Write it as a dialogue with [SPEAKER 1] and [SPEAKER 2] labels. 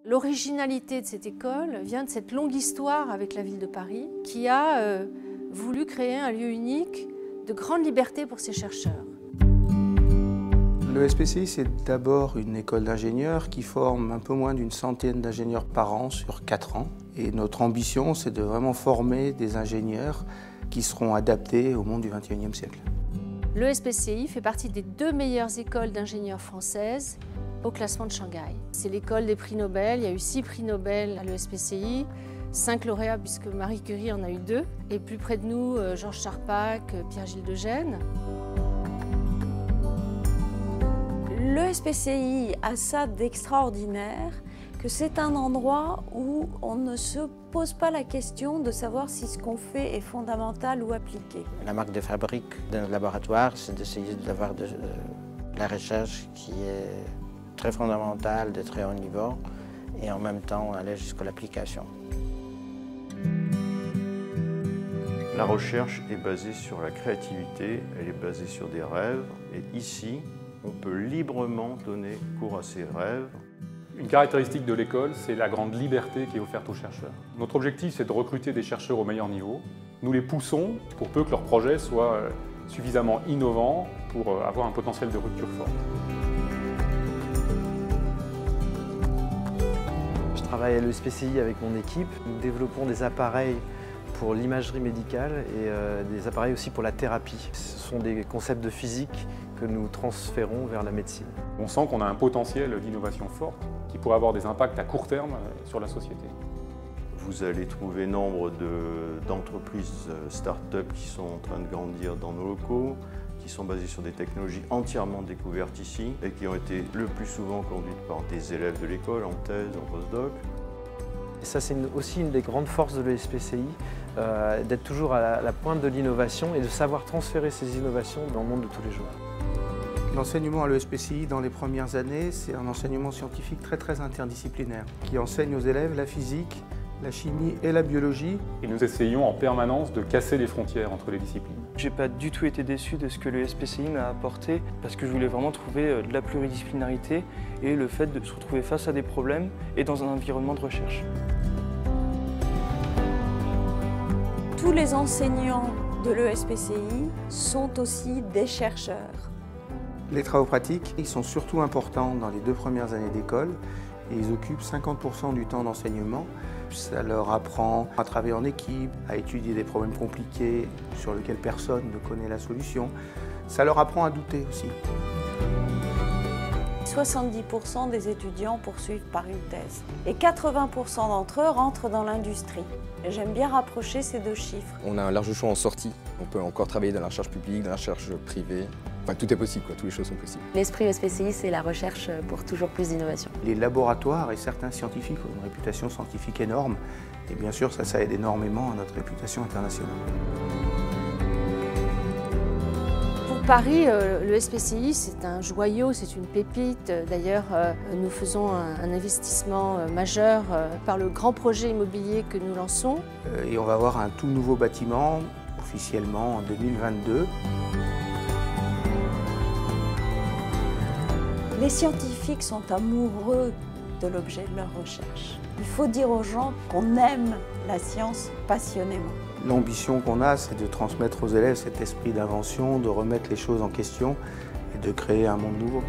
[SPEAKER 1] L'originalité de cette école vient de cette longue histoire avec la ville de Paris qui a voulu créer un lieu unique de grande liberté pour ses chercheurs.
[SPEAKER 2] Le SPCI, c'est d'abord une école d'ingénieurs qui forme un peu moins d'une centaine d'ingénieurs par an sur 4 ans. Et notre ambition, c'est de vraiment former des ingénieurs qui seront adaptés au monde du XXIe siècle.
[SPEAKER 1] Le SPCI fait partie des 2 meilleures écoles d'ingénieurs françaises au classement de Shanghai. C'est l'école des prix Nobel. Il y a eu 6 prix Nobel à l'ESPCI, 5 lauréats puisque Marie Curie en a eu 2. Et plus près de nous, Georges Charpak, Pierre-Gilles de Gennes.
[SPEAKER 3] Le SPCI a ça d'extraordinaire que c'est un endroit où on ne se pose pas la question de savoir si ce qu'on fait est fondamental ou appliqué.
[SPEAKER 4] La marque de fabrique d'un laboratoire, c'est d'essayer d'avoir de la recherche qui est très fondamentale, de très haut niveau, et en même temps aller jusqu'à l'application.
[SPEAKER 5] La recherche est basée sur la créativité, elle est basée sur des rêves, et ici, on peut librement donner cours à ces rêves.
[SPEAKER 6] Une caractéristique de l'école, c'est la grande liberté qui est offerte aux chercheurs. Notre objectif, c'est de recruter des chercheurs au meilleur niveau. Nous les poussons pour peu que leur projet soit suffisamment innovant pour avoir un potentiel de rupture fort.
[SPEAKER 7] Je travaille à l'ESPCI avec mon équipe. Nous développons des appareils pour l'imagerie médicale et des appareils aussi pour la thérapie. Ce sont des concepts de physique que nous transférons vers la médecine.
[SPEAKER 6] On sent qu'on a un potentiel d'innovation forte qui pourrait avoir des impacts à court terme sur la société.
[SPEAKER 5] Vous allez trouver nombre d'entreprises start-up qui sont en train de grandir dans nos locaux, qui sont basées sur des technologies entièrement découvertes ici et qui ont été le plus souvent conduites par des élèves de l'école, en thèse, en postdoc.
[SPEAKER 7] Et ça, c'est aussi une des grandes forces de l'ESPCI, d'être toujours à la pointe de l'innovation et de savoir transférer ces innovations dans le monde de tous les jours.
[SPEAKER 2] L'enseignement à l'ESPCI dans les premières années, c'est un enseignement scientifique très interdisciplinaire qui enseigne aux élèves la physique, la chimie et la biologie.
[SPEAKER 6] Et nous essayons en permanence de casser les frontières entre les disciplines.
[SPEAKER 8] J'ai pas du tout été déçu de ce que le SPCI m'a apporté parce que je voulais vraiment trouver de la pluridisciplinarité et le fait de se retrouver face à des problèmes et dans un environnement de recherche.
[SPEAKER 3] Tous les enseignants de l'ESPCI sont aussi des chercheurs.
[SPEAKER 2] Les travaux pratiques, ils sont surtout importants dans les 2 premières années d'école et ils occupent 50% du temps d'enseignement. Ça leur apprend à travailler en équipe, à étudier des problèmes compliqués sur lesquels personne ne connaît la solution. Ça leur apprend à douter aussi.
[SPEAKER 3] 70% des étudiants poursuivent par une thèse et 80% d'entre eux rentrent dans l'industrie. J'aime bien rapprocher ces 2 chiffres.
[SPEAKER 9] On a un large choix en sortie. On peut encore travailler dans la recherche publique, dans la recherche privée. Enfin, tout est possible, toutes les choses sont possibles.
[SPEAKER 10] L'esprit SPCI, c'est la recherche pour toujours plus d'innovation.
[SPEAKER 2] Les laboratoires et certains scientifiques ont une réputation scientifique énorme. Et bien sûr, ça aide énormément à notre réputation internationale.
[SPEAKER 1] Pour Paris, le SPCI, c'est un joyau, c'est une pépite. D'ailleurs, nous faisons un investissement majeur par le grand projet immobilier que nous lançons.
[SPEAKER 2] Et on va avoir un tout nouveau bâtiment, officiellement en 2022.
[SPEAKER 3] Les scientifiques sont amoureux de l'objet de leur recherche. Il faut dire aux gens qu'on aime la science passionnément.
[SPEAKER 2] L'ambition qu'on a, c'est de transmettre aux élèves cet esprit d'invention, de remettre les choses en question et de créer un monde nouveau.